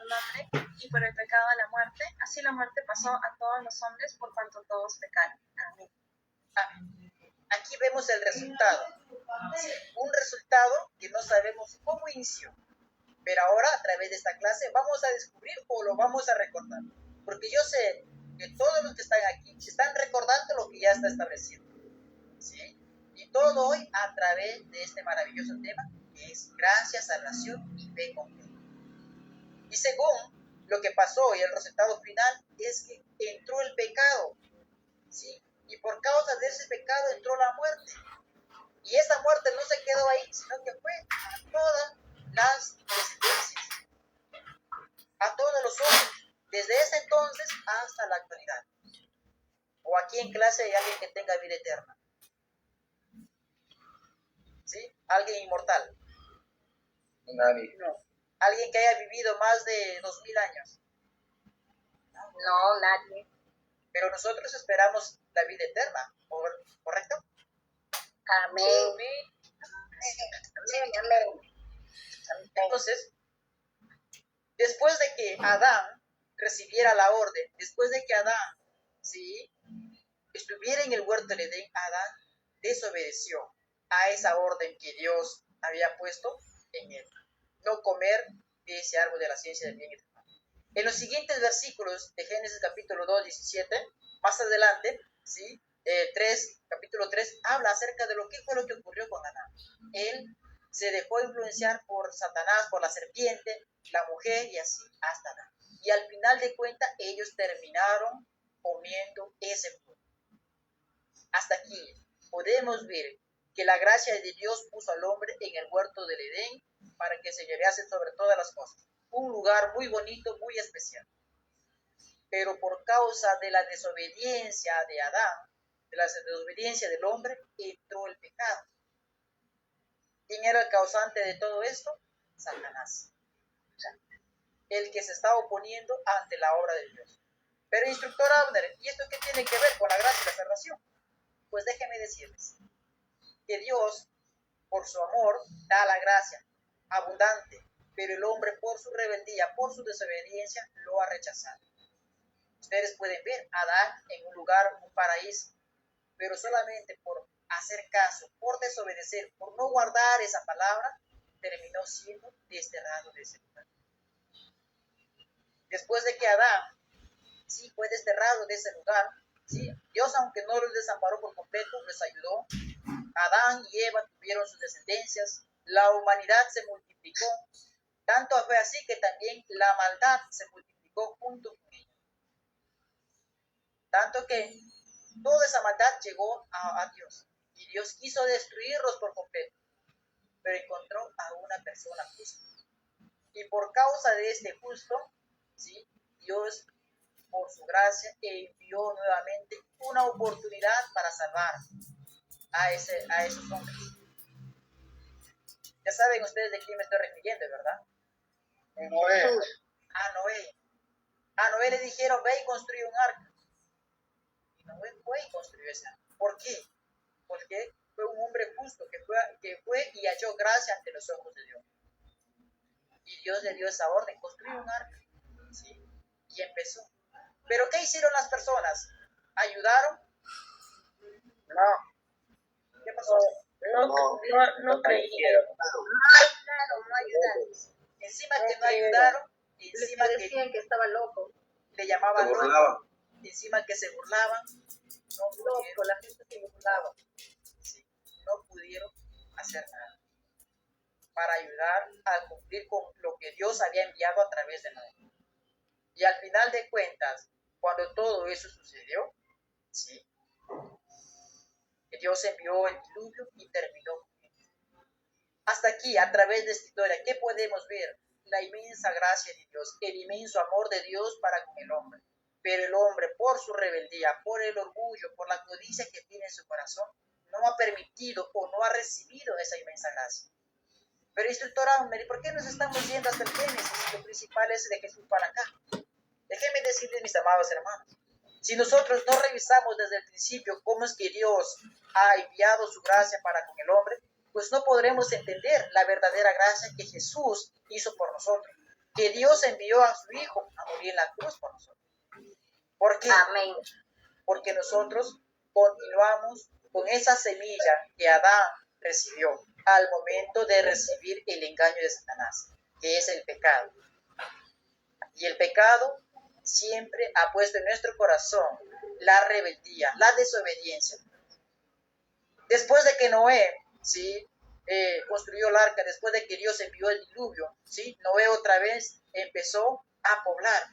el hombre y por el pecado la muerte, así la muerte pasó a todos los hombres por cuanto todos pecaron. Amén. Amén. Aquí vemos el resultado. ¿Sí? Un resultado que no sabemos cómo inició. Pero ahora, a través de esta clase, vamos a descubrir o lo vamos a recordar. Porque yo sé que todos los que están aquí están recordando lo que ya está establecido. ¿Sí? Y todo hoy a través de este maravilloso tema, que es gracia, salvación y fe con fe. Y según lo que pasó y el resultado final, es que entró el pecado. ¿Sí? Y por causa de ese pecado entró la muerte. Y esa muerte no se quedó ahí, sino que fue a todas las descendencias, a todos los hombres, desde ese entonces hasta la actualidad. O aquí en clase hay alguien que tenga vida eterna. ¿Sí? Alguien inmortal. Nadie. No. Alguien que haya vivido más de 2000 años. No, nadie. Pero nosotros esperamos la vida eterna, ¿correcto? Amén. Amén. Entonces, después de que Adán recibiera la orden, después de que Adán, ¿sí?, estuviera en el huerto del Edén, Adán desobedeció a esa orden que Dios había puesto en él. No comer de ese árbol de la ciencia del bien y del mal. En los siguientes versículos de Génesis capítulo 2, 17, más adelante, ¿sí?, capítulo 3, habla acerca de lo que fue lo que ocurrió con Adán. Él se dejó influenciar por Satanás, por la serpiente, la mujer y así hasta Adán. Y al final de cuentas, ellos terminaron comiendo ese fruto. Hasta aquí podemos ver que la gracia de Dios puso al hombre en el huerto del Edén para que señorease sobre todas las cosas. Un lugar muy bonito, muy especial. Pero por causa de la desobediencia de Adán, de la desobediencia del hombre, entró el pecado. ¿Quién era el causante de todo esto? Satanás. El que se está oponiendo ante la obra de Dios. Pero instructor Abner, ¿y esto qué tiene que ver con la gracia y la salvación? Pues déjenme decirles que Dios, por su amor, da la gracia abundante, pero el hombre por su rebeldía, por su desobediencia, lo ha rechazado. Ustedes pueden ver a Adán en un lugar, un paraíso, pero solamente por hacer caso, por desobedecer, por no guardar esa palabra, terminó siendo desterrado de ese lugar. Después de que Adán, sí, fue desterrado de ese lugar, sí, Dios, aunque no los desamparó por completo, les ayudó. Adán y Eva tuvieron sus descendencias, la humanidad se multiplicó, tanto fue así que también la maldad se multiplicó junto con ella. Tanto que toda esa maldad llegó a Dios, y Dios quiso destruirlos por completo, pero encontró a una persona justa. Y por causa de este justo, ¿sí?, Dios, por su gracia, envió nuevamente una oportunidad para salvar a esos hombres. Ya saben ustedes de quién me estoy refiriendo, ¿verdad? Noé. A Noé. A Noé le dijeron, ve y construye un arca. Y Noé fue y construyó ese arca. ¿Por qué? Porque fue un hombre justo que fue y halló gracia ante los ojos de Dios. Y Dios le dio esa orden, construir un arca. ¿Sí? Y empezó. ¿Pero qué hicieron las personas? ¿Ayudaron? No. ¿Qué pasó? No creyeron. No ayudaron. Encima que no ayudaron, encima Le decían que estaba loco. le llamaban loco, encima que se burlaban, no pudieron, La gente se burlaba. sí, no pudieron hacer nada para ayudar a cumplir con lo que Dios había enviado a través de Noé. Y al final de cuentas, cuando todo eso sucedió, sí, Dios envió el diluvio y terminó con ellos. Hasta aquí, a través de esta historia, ¿qué podemos ver? La inmensa gracia de Dios, el inmenso amor de Dios para con el hombre. Pero el hombre, por su rebeldía, por el orgullo, por la codicia que tiene en su corazón, no ha permitido o no ha recibido esa inmensa gracia. Pero instructor Aumer, ¿por qué nos estamos yendo hasta el Génesis? Lo principal es de Jesús para acá. Déjenme decirles, mis amados hermanos, si nosotros no revisamos desde el principio cómo es que Dios ha enviado su gracia para con el hombre, pues no podremos entender la verdadera gracia que Jesús hizo por nosotros. que Dios envió a su Hijo a morir en la cruz por nosotros. ¿Por qué? Amén. Porque nosotros continuamos con esa semilla que Adán recibió al momento de recibir el engaño de Satanás, que es el pecado. Y el pecado siempre ha puesto en nuestro corazón la rebeldía, la desobediencia. Después de que Noé, ¿sí? Construyó el arca, después de que Dios envió el diluvio, ¿sí? Noé otra vez empezó a poblar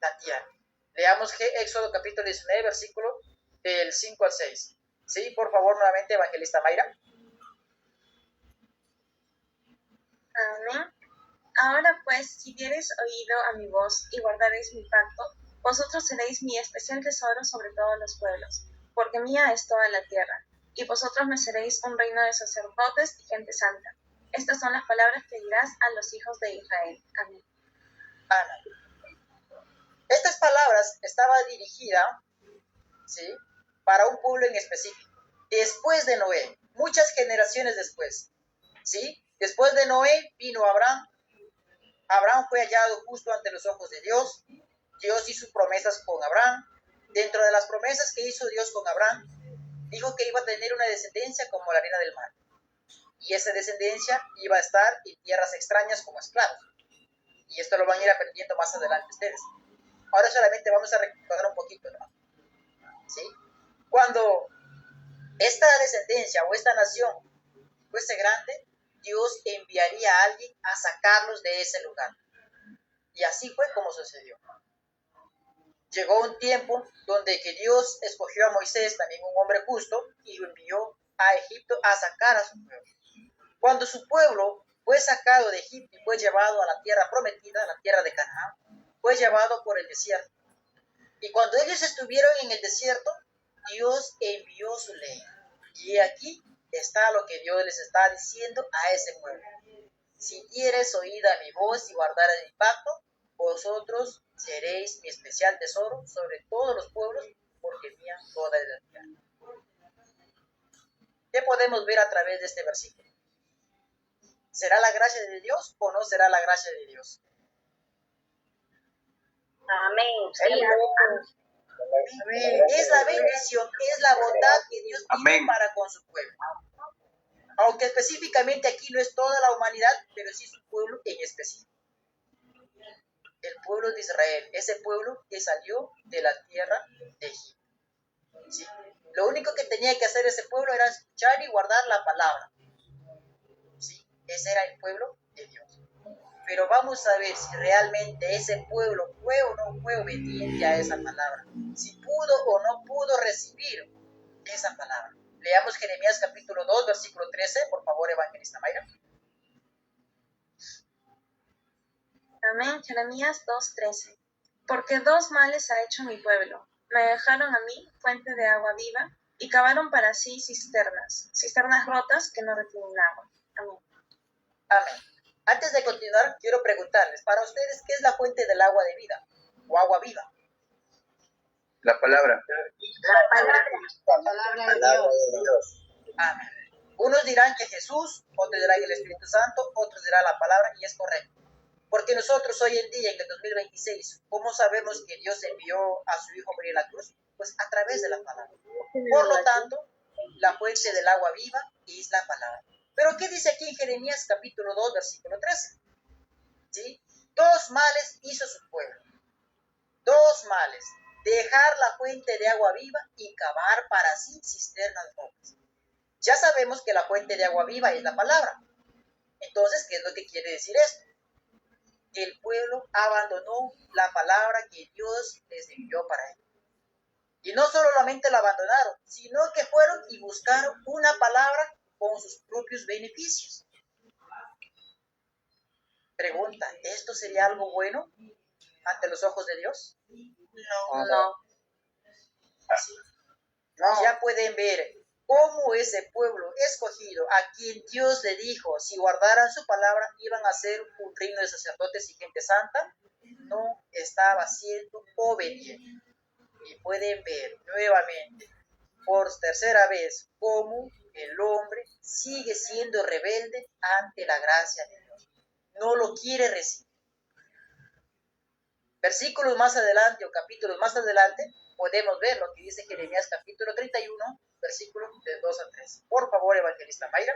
la tierra. Leamos Éxodo capítulo 19, versículo del 5 al 6. ¿Sí? Por favor, nuevamente, evangelista Mayra. Amén. Ahora pues, si diereis oído a mi voz y guardareis mi pacto, vosotros seréis mi especial tesoro sobre todos los pueblos, porque mía es toda la tierra, y vosotros me seréis un reino de sacerdotes y gente santa. Estas son las palabras que dirás a los hijos de Israel. Amén. Ana. Estas palabras estaban dirigidas, ¿sí? Para un pueblo en específico. Después de Noé, muchas generaciones después, ¿sí? Después de Noé vino Abraham. Abraham fue hallado justo ante los ojos de Dios. Dios hizo promesas con Abraham. Dentro de las promesas que hizo Dios con Abraham, dijo que iba a tener una descendencia como la arena del mar. Y esa descendencia iba a estar en tierras extrañas como esclavos. Y esto lo van a ir aprendiendo más adelante ustedes. Ahora solamente vamos a recordar un poquito, ¿no? ¿Sí? Cuando esta descendencia o esta nación fuese grande, Dios enviaría a alguien a sacarlos de ese lugar. Y así fue como sucedió. Llegó un tiempo donde que Dios escogió a Moisés, también un hombre justo, y lo envió a Egipto a sacar a su pueblo. Cuando su pueblo fue sacado de Egipto y fue llevado a la tierra prometida, a la tierra de Canaán, fue llevado por el desierto. Y cuando ellos estuvieron en el desierto, Dios envió su ley. Y aquí está lo que Dios les está diciendo a ese pueblo. Si dieres oída a mi voz y guardares mi pacto, vosotros seréis mi especial tesoro sobre todos los pueblos, porque mía toda es la tierra. ¿Qué podemos ver a través de este versículo? ¿Será la gracia de Dios o no será la gracia de Dios? Amén. Sí, amén. Es la bendición, es la bondad que Dios tiene para con su pueblo. Aunque específicamente aquí no es toda la humanidad, pero sí su pueblo en específico. El pueblo de Israel, ese pueblo que salió de la tierra de Egipto. ¿Sí? Lo único que tenía que hacer ese pueblo era escuchar y guardar la palabra. ¿Sí? Ese era el pueblo de Dios. Pero vamos a ver si realmente ese pueblo fue o no fue obediente a esa palabra. Si pudo o no pudo recibir esa palabra. Leamos Jeremías capítulo 2, versículo 13, por favor, evangelista Mayra. Amén. Jeremías 2:13. Porque dos males ha hecho mi pueblo. Me dejaron a mí fuente de agua viva y cavaron para sí cisternas rotas que no retienen agua. Amén. Amén. Antes de continuar, quiero preguntarles, para ustedes, ¿qué es la fuente del agua de vida o agua viva? La palabra. La palabra de Dios. Amén. Unos dirán que Jesús, otros dirán el Espíritu Santo, otros dirán la palabra, y es correcto. Porque nosotros hoy en día, en el 2026, ¿cómo sabemos que Dios envió a su Hijo a morir en la cruz? Pues a través de la palabra. Por lo tanto, la fuente del agua viva es la palabra. Pero ¿qué dice aquí en Jeremías capítulo 2, versículo 13? ¿Sí? Dos males hizo su pueblo. Dos males. Dejar la fuente de agua viva y cavar para sí cisternas rotas. Ya sabemos que la fuente de agua viva es la palabra. Entonces, ¿qué es lo que quiere decir esto? Que el pueblo abandonó la palabra que Dios les envió para él. Y no solamente la abandonaron, sino que fueron y buscaron una palabra con sus propios beneficios. Pregunta, ¿esto sería algo bueno ante los ojos de Dios? No. Sí. No. Ya pueden ver cómo ese pueblo escogido, a quien Dios le dijo, si guardaran su palabra, iban a ser un reino de sacerdotes y gente santa, no estaba siendo obediente. Y pueden ver nuevamente, por tercera vez, cómo el hombre sigue siendo rebelde ante la gracia de Dios. No lo quiere recibir. Versículos más adelante o capítulos más adelante podemos ver lo que dice Jeremías capítulo 31, versículos de 2 a 3. Por favor, evangelista Mayra.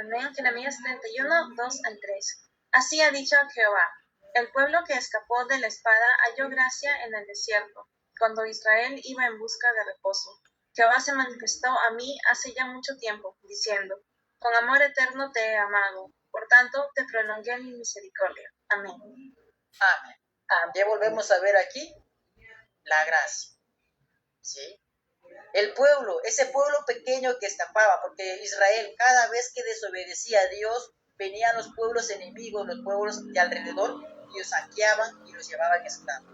Amén. Jeremías 31, 2 al 3. Así ha dicho Jehová: el pueblo que escapó de la espada halló gracia en el desierto, cuando Israel iba en busca de reposo. Jehová se manifestó a mí hace ya mucho tiempo, diciendo: con amor eterno te he amado, por tanto te prolongué mi misericordia. Amén. Amén. Ya volvemos a ver aquí la gracia. ¿Sí? El pueblo, ese pueblo pequeño que escapaba, porque Israel cada vez que desobedecía a Dios, venían los pueblos enemigos, los pueblos de alrededor, y los saqueaban y los llevaban esclavos.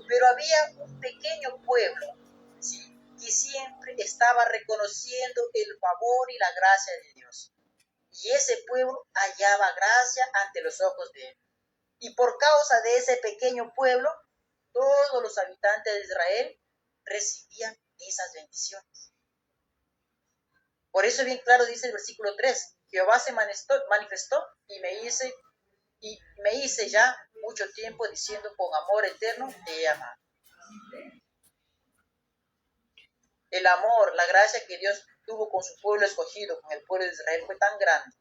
Pero había un pequeño pueblo, ¿sí?, que siempre estaba reconociendo el favor y la gracia de Dios. Y ese pueblo hallaba gracia ante los ojos de él. Y por causa de ese pequeño pueblo, todos los habitantes de Israel recibían esas bendiciones. Por eso bien claro dice el versículo 3, Jehová se manifestó y me hice ya mucho tiempo diciendo: con amor eterno te he amado. El amor, la gracia que Dios tuvo con su pueblo escogido, con el pueblo de Israel, fue tan grande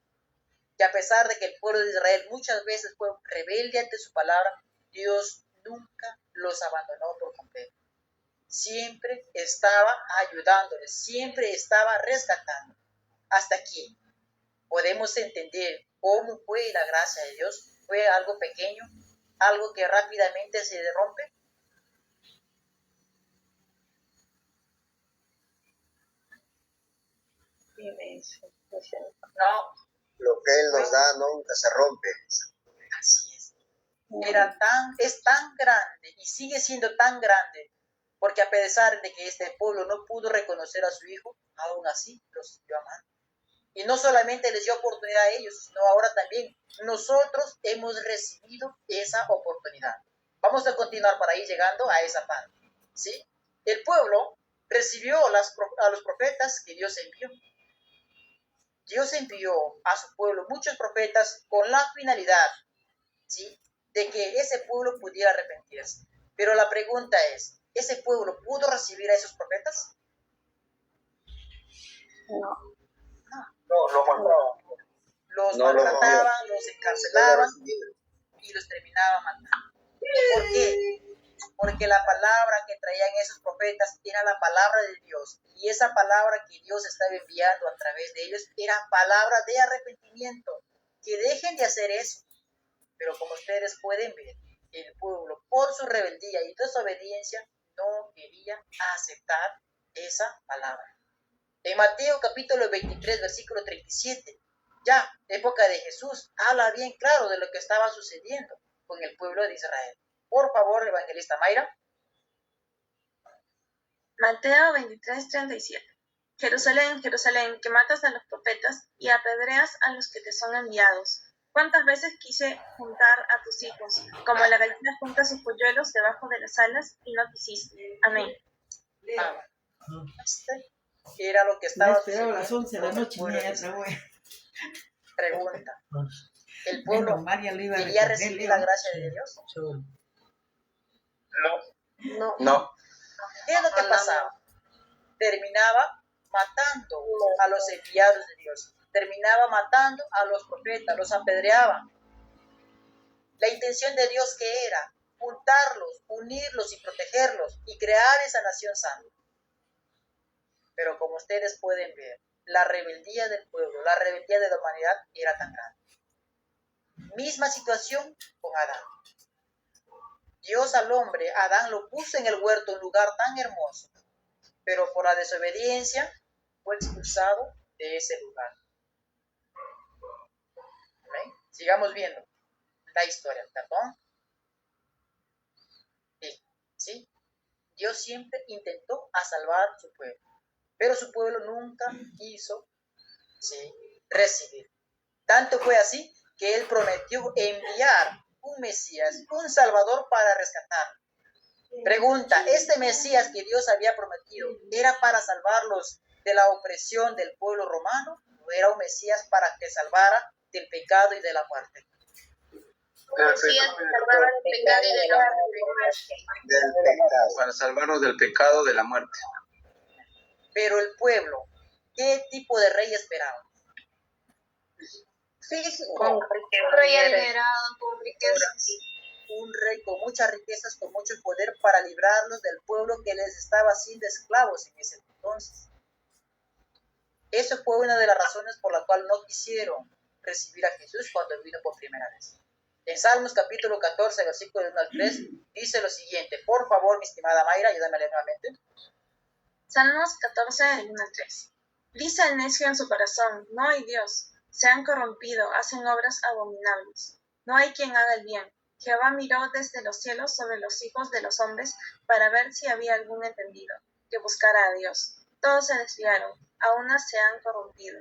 que a pesar de que el pueblo de Israel muchas veces fue rebelde ante su palabra, Dios nunca los abandonó por completo. Siempre estaba ayudándoles, siempre estaba rescatando. Hasta aquí podemos entender cómo fue la gracia de Dios. Fue algo pequeño, algo que rápidamente se rompe. No. Lo que Él nos da nunca se rompe. Así es. Es tan grande y sigue siendo tan grande, porque a pesar de que este pueblo no pudo reconocer a su hijo, aún así los siguió amando. Y no solamente les dio oportunidad a ellos, sino ahora también nosotros hemos recibido esa oportunidad. Vamos a continuar para ir llegando a esa parte, ¿sí? El pueblo recibió a los profetas que Dios envió. Dios envió a su pueblo muchos profetas con la finalidad, ¿sí?, de que ese pueblo pudiera arrepentirse. Pero la pregunta es, ¿ese pueblo pudo recibir a esos profetas? No, los mataban. Los No los maltrataban, los encarcelaban y los terminaban matando. ¿Por qué? Porque la palabra que traían esos profetas era la palabra de Dios, y esa palabra que Dios estaba enviando a través de ellos era palabra de arrepentimiento, que dejen de hacer eso. Pero como ustedes pueden ver, el pueblo, por su rebeldía y desobediencia, no quería aceptar esa palabra. En Mateo capítulo 23, versículo 37, ya época de Jesús, habla bien claro de lo que estaba sucediendo con el pueblo de Israel. Por favor, evangelista Mayra. Mateo 23, 37. Jerusalén, Jerusalén, que matas a los profetas y apedreas a los que te son enviados. ¿Cuántas veces quise juntar a tus hijos, como la gallina junta sus polluelos debajo de las alas, y no quisiste? Amén. Era lo que estaba sucediendo. A las 11 de la noche Pregunta: ¿el pueblo quería recibir la gracia de Dios? No. ¿Qué es lo que pasaba? Terminaba matando a los enviados de Dios, terminaba matando a los profetas, los apedreaba. La intención de Dios, ¿qué era? Juntarlos, unirlos y protegerlos y crear esa nación santa. Pero como ustedes pueden ver, la rebeldía del pueblo, la rebeldía de la humanidad era tan grande. Misma situación con Adán. Dios al hombre, Adán, lo puso en el huerto, un lugar tan hermoso, pero por la desobediencia fue expulsado de ese lugar. ¿Ven? Sigamos viendo la historia, ¿perdón? ¿Sí? Dios siempre intentó a salvar a su pueblo, pero su pueblo nunca quiso, ¿sí?, recibir. Tanto fue así que Él prometió enviar un Mesías, un Salvador para rescatarlo. Pregunta: ¿este Mesías que Dios había prometido era para salvarlos de la opresión del pueblo romano, o era un Mesías para que salvara del pecado y de la muerte? Mesías se salvaba del pecado y de la muerte. Del pecado. Para salvarnos del pecado, de la muerte. Pero el pueblo, ¿qué tipo de rey esperaba? Con un rey adinerado, con riquezas. Un rey con muchas riquezas, con mucho poder para librarlos del pueblo que les estaba haciendo esclavos en ese entonces. Eso fue una de las razones por la cual no quisieron recibir a Jesús cuando vino por primera vez. En Salmos capítulo 14, versículo 1 al 3, dice lo siguiente. Por favor, mi estimada Mayra, ayúdame a leer nuevamente. Salmos 14, del 1 al 3. Dice el necio en su corazón, no hay Dios. Se han corrompido, hacen obras abominables. No hay quien haga el bien. Jehová miró desde los cielos sobre los hijos de los hombres para ver si había algún entendido que buscara a Dios. Todos se desviaron, a una se han corrompido.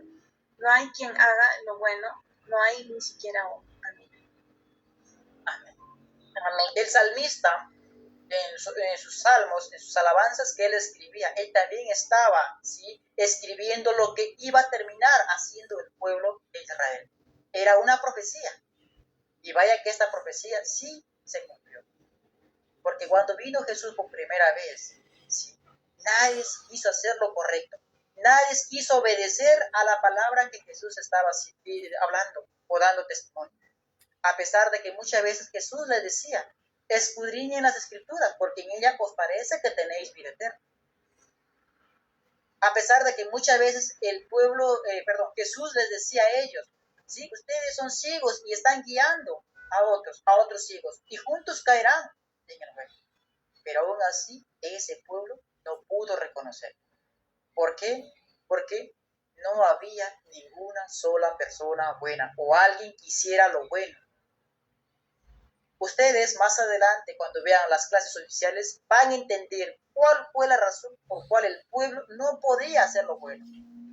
No hay quien haga lo bueno, no hay ni siquiera uno. Amén. El salmista, en sus salmos, en sus alabanzas que él escribía, él también estaba, ¿sí?, escribiendo lo que iba a terminar haciendo el pueblo de Israel. Era una profecía. Y vaya que esta profecía sí se cumplió. Porque cuando vino Jesús por primera vez, ¿sí?, nadie quiso hacer lo correcto. Nadie quiso obedecer a la palabra que Jesús estaba hablando o dando testimonio. A pesar de que muchas veces Jesús les decía, escudriñen las escrituras, porque en ellas os parece que tenéis vida eterna. A pesar de que muchas veces Jesús les decía a ellos, sí, ustedes son ciegos y están guiando a otros ciegos, y juntos caerán en el fuego. Pero aún así, ese pueblo no pudo reconocer. ¿Por qué? Porque no había ninguna sola persona buena o alguien que hiciera lo bueno. Ustedes más adelante, cuando vean las clases oficiales, van a entender cuál fue la razón por cual el pueblo no podía hacer lo bueno,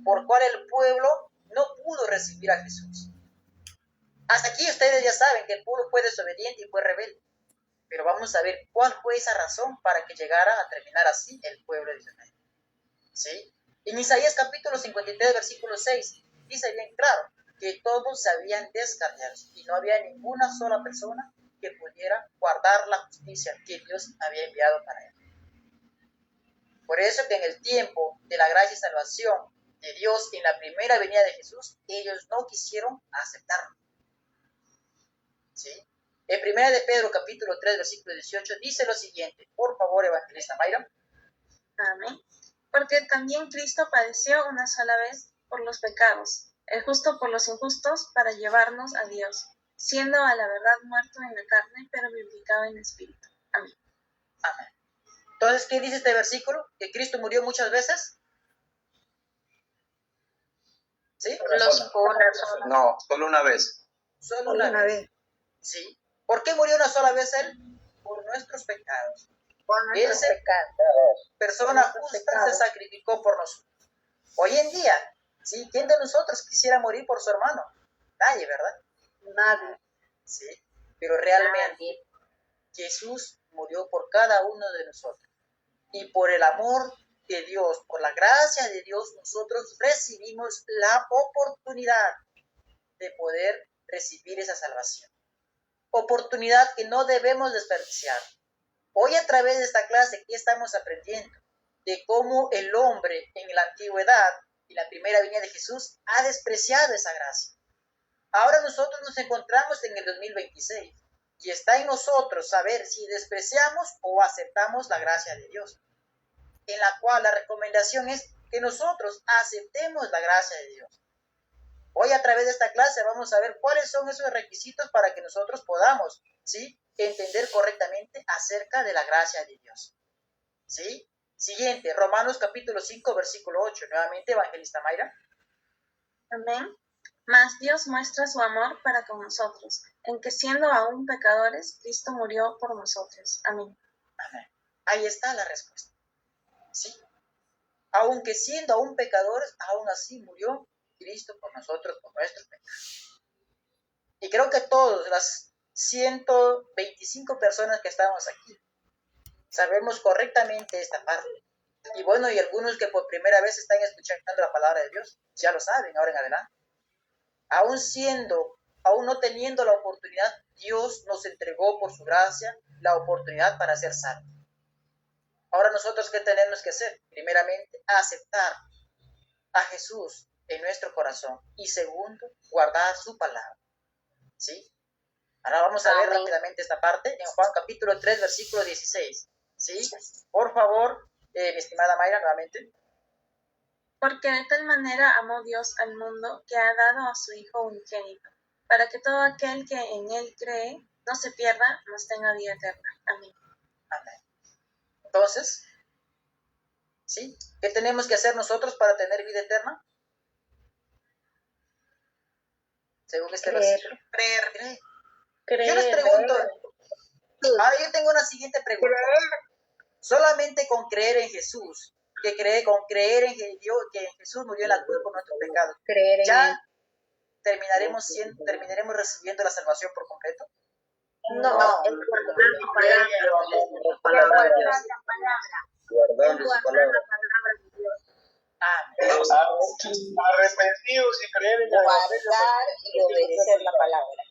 por cuál el pueblo no pudo recibir a Jesús. Hasta aquí ustedes ya saben que el pueblo fue desobediente y fue rebelde, pero vamos a ver cuál fue esa razón para que llegara a terminar así el pueblo de Israel. ¿Sí? En Isaías capítulo 53, versículo 6, dice bien claro que todos se habían descarriado y no había ninguna sola persona que pudiera guardar la justicia que Dios había enviado para él. Por eso que en el tiempo de la gracia y salvación de Dios en la primera venida de Jesús, ellos no quisieron aceptarlo. ¿Sí? En 1 de Pedro capítulo 3, versículo 18, dice lo siguiente. Por favor, evangelista Mayra. Amén. Porque también Cristo padeció una sola vez por los pecados, el justo por los injustos, para llevarnos a Dios, siendo a la verdad muerto en la carne, pero vivificado en espíritu. Amén. Amén. Entonces, ¿qué dice este versículo? ¿Que Cristo murió muchas veces? ¿Sí? No, solo una vez. Solo una vez. ¿Sí? ¿Por qué murió una sola vez Él? Por nuestros pecados. Él, persona justa, se sacrificó por nosotros. Hoy en día, ¿sí?, ¿quién de nosotros quisiera morir por su hermano? Nadie, ¿verdad? Nadie. Sí, pero realmente Jesús murió por cada uno de nosotros. Y por el amor de Dios, por la gracia de Dios, nosotros recibimos la oportunidad de poder recibir esa salvación. Oportunidad que no debemos desperdiciar. Hoy a través de esta clase aquí estamos aprendiendo de cómo el hombre en la antigüedad y la primera venida de Jesús ha despreciado esa gracia. Ahora nosotros nos encontramos en el 2026 y está en nosotros saber si despreciamos o aceptamos la gracia de Dios, en la cual la recomendación es que nosotros aceptemos la gracia de Dios. Hoy a través de esta clase vamos a ver cuáles son esos requisitos para que nosotros podamos, ¿sí?, entender correctamente acerca de la gracia de Dios. ¿Sí? Siguiente, Romanos capítulo 5, versículo 8. Nuevamente, evangelista Mayra. Amén. Mas Dios muestra su amor para con nosotros, en que siendo aún pecadores, Cristo murió por nosotros. Amén. Amén. Ahí está la respuesta. ¿Sí? Aunque siendo aún pecadores, aún así murió Cristo por nosotros, por nuestros pecados. Y creo que todas las 125 personas que estamos aquí sabemos correctamente esta parte. Y bueno, y algunos que por primera vez están escuchando la palabra de Dios, ya lo saben ahora en adelante. aún no teniendo la oportunidad, Dios nos entregó por su gracia la oportunidad para ser salvos. Ahora nosotros, ¿qué tenemos que hacer? Primeramente, aceptar a Jesús en nuestro corazón y segundo, guardar su palabra. ¿Sí? Ahora vamos a ver rápidamente esta parte en Juan capítulo 3, versículo 16. ¿Sí? Por favor, mi estimada Mayra, nuevamente. Porque de tal manera amó Dios al mundo que ha dado a su Hijo unigénito, para que todo aquel que en él cree no se pierda, mas tenga vida eterna. Amén. Amén. Entonces, ¿sí? ¿Qué tenemos que hacer nosotros para tener vida eterna? Según este versículo. Creer. Yo les pregunto, yo tengo una siguiente pregunta. Solamente con creer en Jesús, con creer en Dios, que Jesús murió en la cruz por nuestros pecados, ya terminaremos recibiendo la salvación por completo. No, guardando su palabra. Arrepentidos y creer en guardar y obedecer la palabra.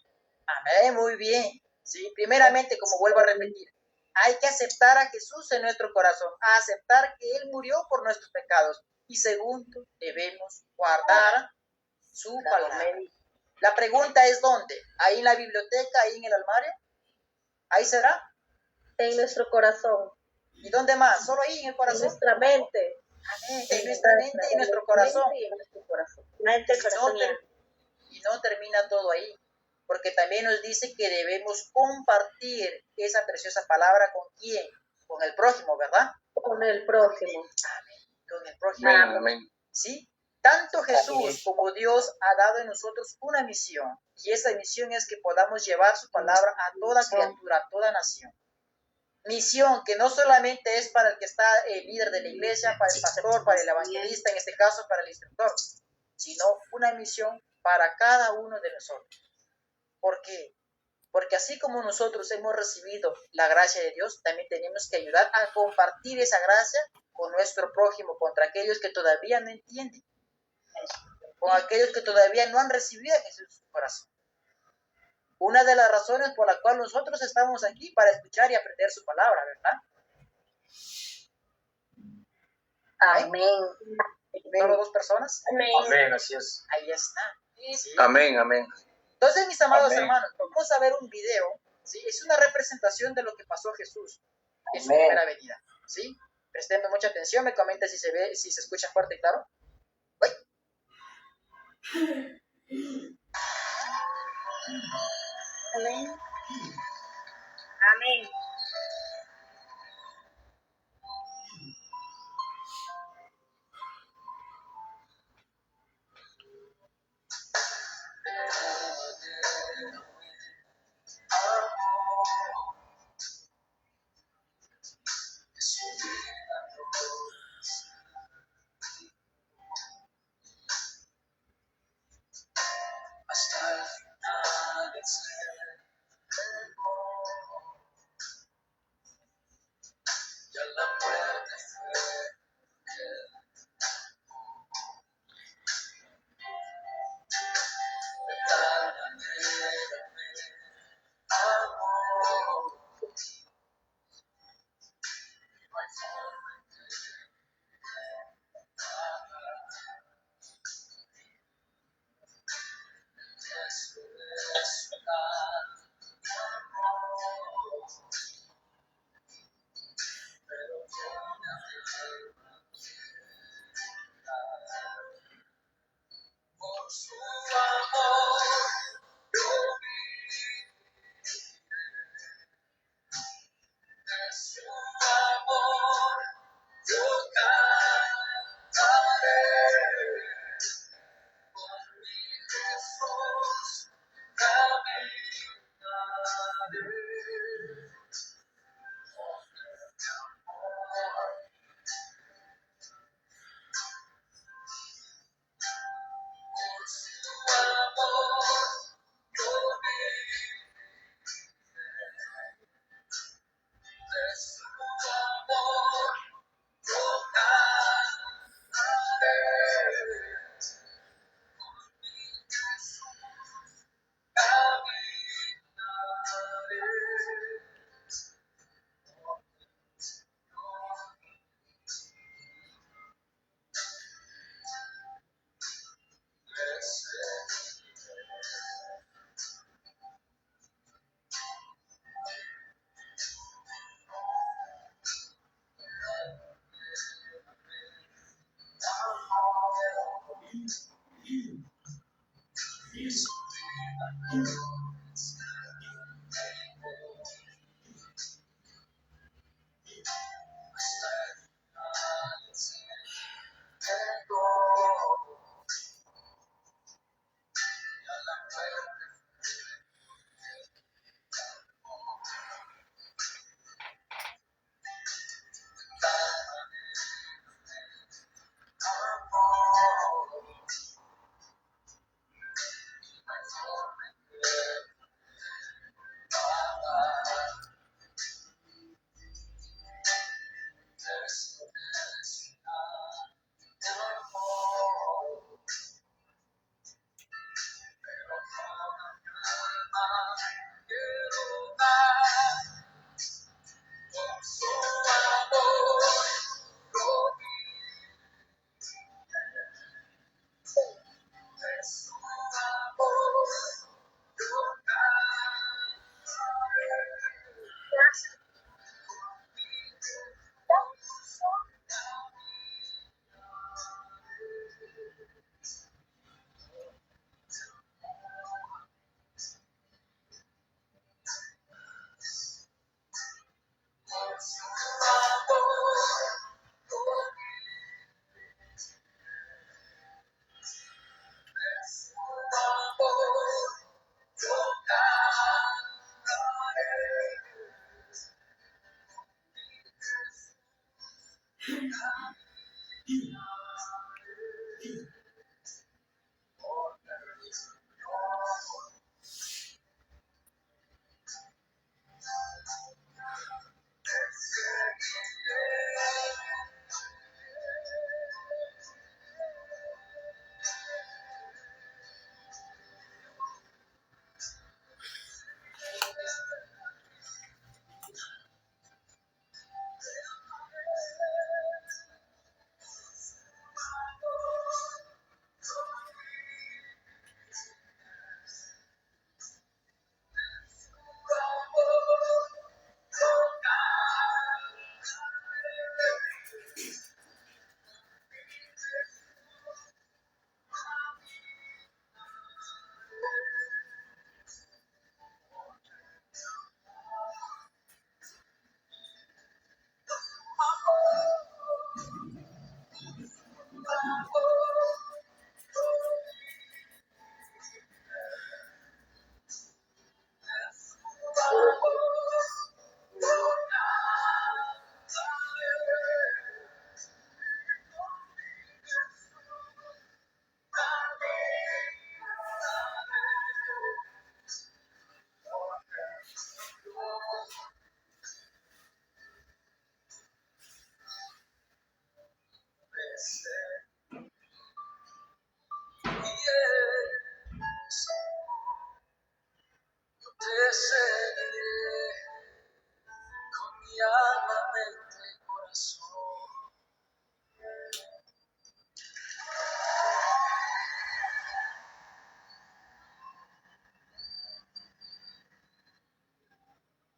Amén, muy bien. Sí, primeramente, como vuelvo a repetir, hay que aceptar a Jesús en nuestro corazón, aceptar que Él murió por nuestros pecados. Y segundo, debemos guardar su palabra. La pregunta es ¿dónde? ¿Ahí en la biblioteca, ahí en el armario? ¿Ahí será? En nuestro corazón. ¿Y dónde más? ¿Solo ahí en el corazón? En nuestra mente. Amén. En nuestra mente y en nuestro corazón. Y no termina todo ahí, porque también nos dice que debemos compartir esa preciosa palabra ¿con quién? Con el prójimo, ¿verdad? Con el prójimo. Amén. Con el prójimo. Amén. ¿Sí? Tanto Jesús como Dios ha dado en nosotros una misión, y esa misión es que podamos llevar su palabra a toda criatura, a toda nación. Misión que no solamente es para el que está el líder de la iglesia, para el pastor, para el evangelista, en este caso para el instructor, sino una misión para cada uno de nosotros. ¿Por qué? Porque así como nosotros hemos recibido la gracia de Dios, también tenemos que ayudar a compartir esa gracia con nuestro prójimo, contra aquellos que todavía no entienden, con aquellos que todavía no han recibido a Jesús en su corazón. Una de las razones por la cual nosotros estamos aquí para escuchar y aprender su palabra, ¿verdad? Amén. ¿Solo dos personas? Amén, así es. Ahí está. ¿Sí? Amén, amén. Entonces, mis amados Amén. hermanos, vamos a ver un video, ¿sí? Es una representación de lo que pasó a Jesús en su primera venida, ¿sí? Prestenme mucha atención, me comenta si se escucha fuerte y claro. ¡Uy! Amén. Amén.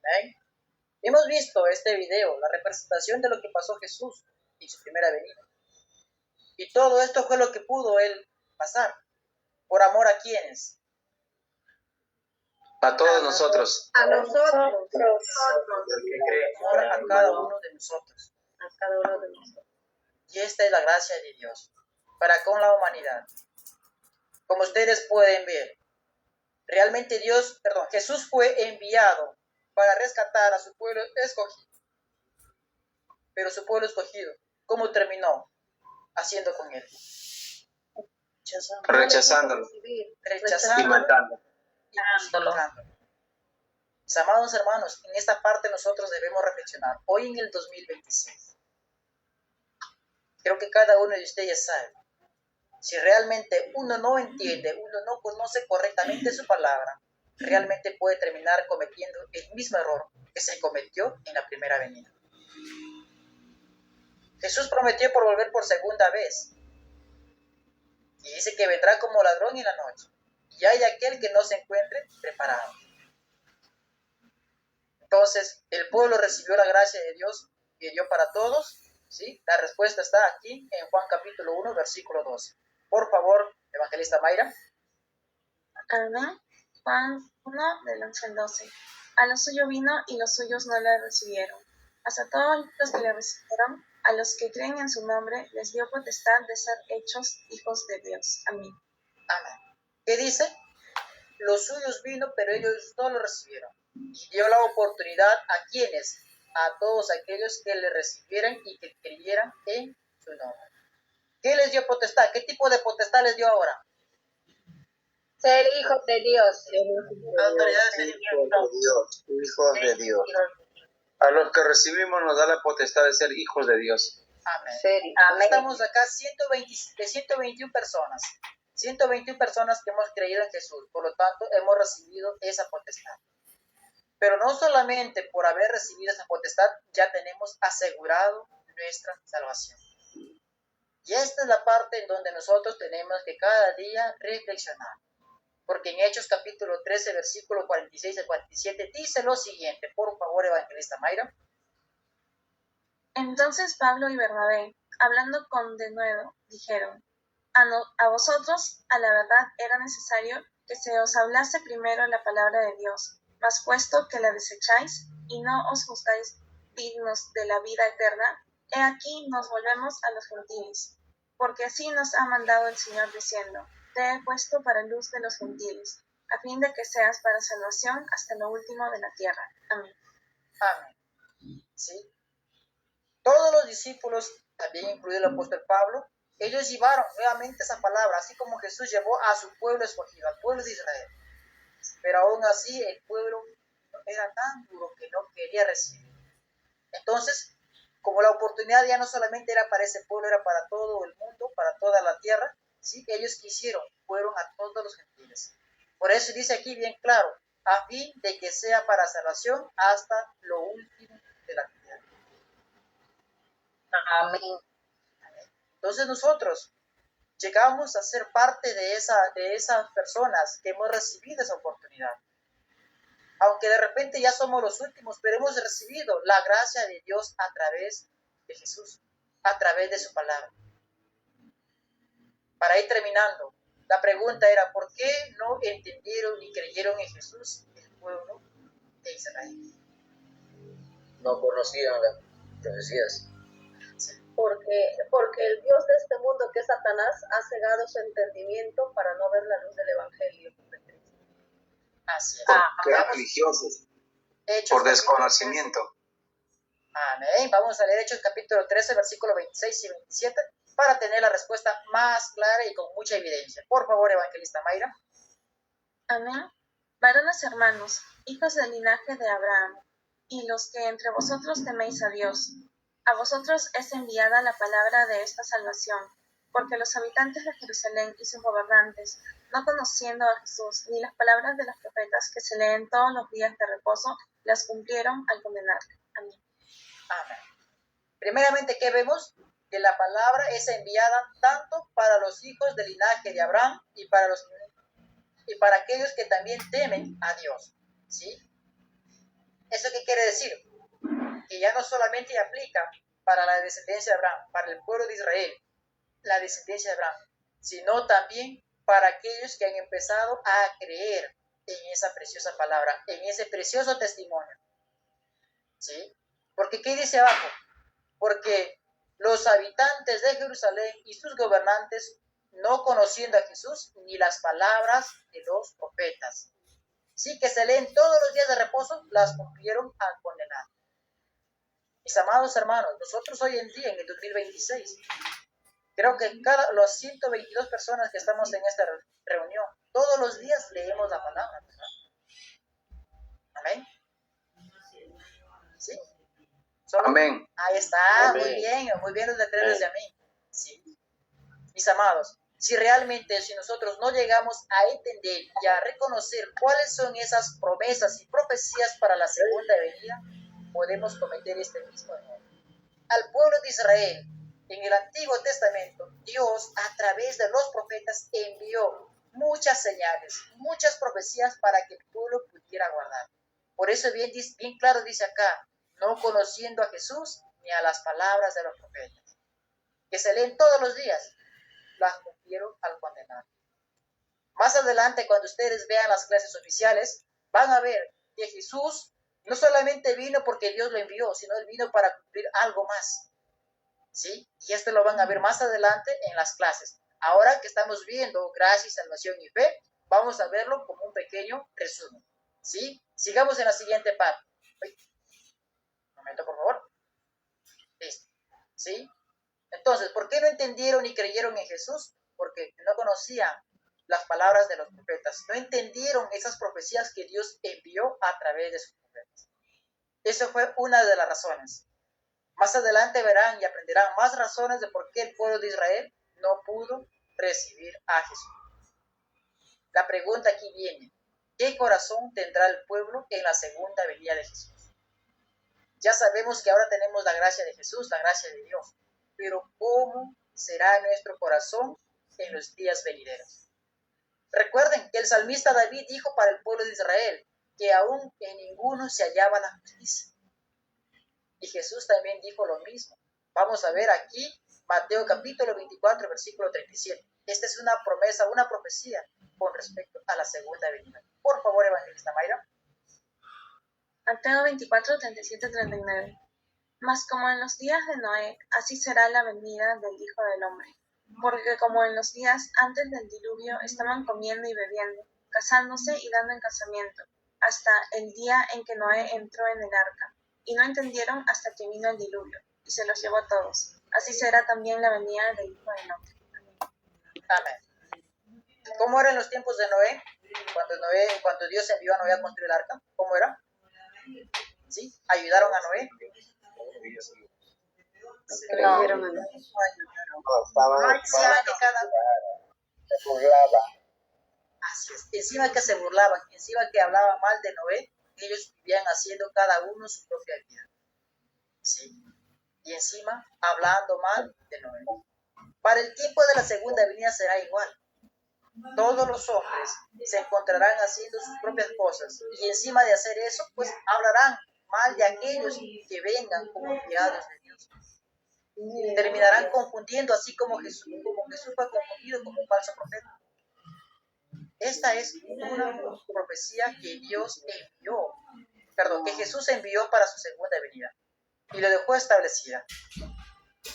¿Ven? Hemos visto este video, la representación de lo que pasó Jesús en su primera venida. Y todo esto fue lo que pudo él pasar. ¿Por amor a quiénes? A todos nosotros. A nosotros. El que cree. Amor a cada uno de nosotros. A cada uno de nosotros. Y esta es la gracia de Dios para con la humanidad. Como ustedes pueden ver, realmente Jesús fue enviado para rescatar a su pueblo escogido. Pero su pueblo escogido, ¿cómo terminó haciendo con él? Rechazándolo Rechazando y matando. Mis amados hermanos, en esta parte nosotros debemos reflexionar. Hoy en el 2026, creo que cada uno de ustedes sabe, si realmente uno no entiende, uno no conoce correctamente su palabra, realmente puede terminar cometiendo el mismo error que se cometió en la primera venida. Jesús prometió por volver por segunda vez. Y dice que vendrá como ladrón en la noche. Y hay aquel que no se encuentre preparado. Entonces, el pueblo recibió la gracia de Dios que dio para todos. ¿Sí? La respuesta está aquí en Juan capítulo 1, versículo 12. Por favor, evangelista Mayra. Amén. Juan 1, del 11 al 12. A lo suyo vino y los suyos no le recibieron. Hasta todos los que le recibieron, a los que creen en su nombre, les dio potestad de ser hechos hijos de Dios. Amén. Amén. ¿Qué dice? Los suyos vino, pero ellos no lo recibieron. Y dio la oportunidad a quienes, a todos aquellos que le recibieran y que creyeran en su nombre. ¿Qué les dio potestad? ¿Qué tipo de potestad les dio ahora? Ser hijos de Dios. Autoridad de ser Hijos de Dios. A los que recibimos nos da la potestad de ser hijos de Dios. Amén. Amén. Estamos acá 121 personas. 121 personas que hemos creído en Jesús. Por lo tanto, hemos recibido esa potestad. Pero no solamente por haber recibido esa potestad, ya tenemos asegurado nuestra salvación. Y esta es la parte en donde nosotros tenemos que cada día reflexionar. Porque en Hechos capítulo 13, versículo 46 al 47, dice lo siguiente. Por favor, evangelista Mayra. Entonces Pablo y Bernabé, hablando con denuedo, dijeron: a vosotros, a la verdad, era necesario que se os hablase primero la palabra de Dios, mas puesto que la desecháis y no os juzgáis dignos de la vida eterna, he aquí nos volvemos a los gentiles. Porque así nos ha mandado el Señor diciendo: te he puesto para luz de los gentiles, a fin de que seas para salvación hasta lo último de la tierra. Amén. Amén. ¿Sí? Todos los discípulos, también incluido el apóstol Pablo, ellos llevaron nuevamente esa palabra, así como Jesús llevó a su pueblo escogido, al pueblo de Israel. Pero aún así el pueblo era tan duro que no quería recibir. Entonces, como la oportunidad ya no solamente era para ese pueblo, era para todo el mundo, para toda la tierra, ¿sí? Ellos quisieron, fueron a todos los gentiles. Por eso dice aquí bien claro, a fin de que sea para salvación hasta lo último de la tierra. Amén. Entonces nosotros llegamos a ser parte de esas personas que hemos recibido esa oportunidad. Aunque de repente ya somos los últimos, pero hemos recibido la gracia de Dios a través de Jesús, a través de su palabra. Para ir terminando, la pregunta era, ¿por qué no entendieron ni creyeron en Jesús el pueblo de Israel? No conocían las profecías. Porque el Dios de este mundo, que es Satanás, ha cegado su entendimiento para no ver la luz del Evangelio de Cristo. Así es. Porque eran religiosos. Por desconocimiento. Amén. Vamos a leer Hechos capítulo 13, versículos 26 y 27 para tener la respuesta más clara y con mucha evidencia. Por favor, evangelista Mayra. Amén. Varones hermanos, hijos del linaje de Abraham, y los que entre vosotros teméis a Dios, a vosotros es enviada la palabra de esta salvación, porque los habitantes de Jerusalén y sus gobernantes, no conociendo a Jesús ni las palabras de los profetas que se leen todos los días de reposo, las cumplieron al condenarle. Amén. Amén. Primeramente, ¿qué vemos? Que la palabra es enviada tanto para los hijos del linaje de Abraham y para aquellos que también temen a Dios. ¿Sí? ¿Eso qué quiere decir? Que ya no solamente aplica para la descendencia de Abraham, para el pueblo de Israel, la descendencia de Abraham, sino también para aquellos que han empezado a creer en esa preciosa palabra, en ese precioso testimonio. ¿Sí? Porque ¿qué dice abajo? Porque los habitantes de Jerusalén y sus gobernantes, no conociendo a Jesús ni las palabras de los profetas, sí, que se leen todos los días de reposo, las cumplieron al condenar. Mis amados hermanos, nosotros hoy en día, en el 2026, creo que las 122 personas que estamos en esta reunión, todos los días leemos la palabra, ¿verdad? Amén. ¿Sí? Amén. Ahí está, Amén. muy bien los letreros de amén. Sí. Mis amados, Si realmente, si nosotros no llegamos a entender y a reconocer cuáles son esas promesas y profecías para la segunda venida, podemos cometer este mismo error. Al pueblo de Israel, en el Antiguo Testamento, Dios a través de los profetas envió muchas señales, muchas profecías para que el pueblo pudiera guardar. Por eso bien claro dice acá, no conociendo a Jesús ni a las palabras de los profetas, que se leen todos los días, las cumplieron al condenar. Más adelante, cuando ustedes vean las clases oficiales, van a ver que Jesús no solamente vino porque Dios lo envió, sino él vino para cumplir algo más. ¿Sí? Y esto lo van a ver más adelante en las clases. Ahora que estamos viendo gracia, salvación y fe, vamos a verlo como un pequeño resumen. ¿Sí? Sigamos en la siguiente parte. Un momento, por favor. Listo. ¿Sí? Entonces, ¿por qué no entendieron y creyeron en Jesús? Porque no conocían las palabras de los profetas. No entendieron esas profecías que Dios envió a través de sus profetas. Esa fue una de las razones. Más adelante verán y aprenderán más razones de por qué el pueblo de Israel no pudo recibir a Jesús. La pregunta aquí viene, ¿qué corazón tendrá el pueblo en la segunda venida de Jesús? Ya sabemos que ahora tenemos la gracia de Jesús, la gracia de Dios, pero ¿cómo será nuestro corazón en los días venideros? Recuerden que el salmista David dijo para el pueblo de Israel que aún en ninguno se hallaba la justicia. Y Jesús también dijo lo mismo. Vamos a ver aquí Mateo capítulo 24, versículo 37. Esta es una promesa, una profecía con respecto a la segunda venida. Por favor, evangelista Mayra. Mateo 24, 37, 39. Mas como en los días de Noé, así será la venida del Hijo del Hombre. Porque como en los días antes del diluvio estaban comiendo y bebiendo, casándose y dando en casamiento, hasta el día en que Noé entró en el arca. Y no entendieron hasta que vino el diluvio, y se los llevó a todos. Así será también la venida del Hijo del Hombre. Amén. ¿Cómo eran los tiempos de Noé? Cuando Dios envió a Noé a construir el arca, ¿cómo era? ¿Sí? ¿Ayudaron a Noé? No. Encima que Se burlaba. así es, encima que se burlaban, encima que hablaban mal de Noé, ellos vivían haciendo cada uno su propia vida. ¿Sí? Y encima hablando mal de Noé. Para el tiempo de la segunda venida será igual. Todos los hombres se encontrarán haciendo sus propias cosas y encima de hacer eso, pues hablarán mal de aquellos que vengan como enviados de Dios. Terminarán confundiendo, así como Jesús fue confundido como un falso profeta. Esta es una profecía que que Jesús envió para su segunda venida y lo dejó establecida.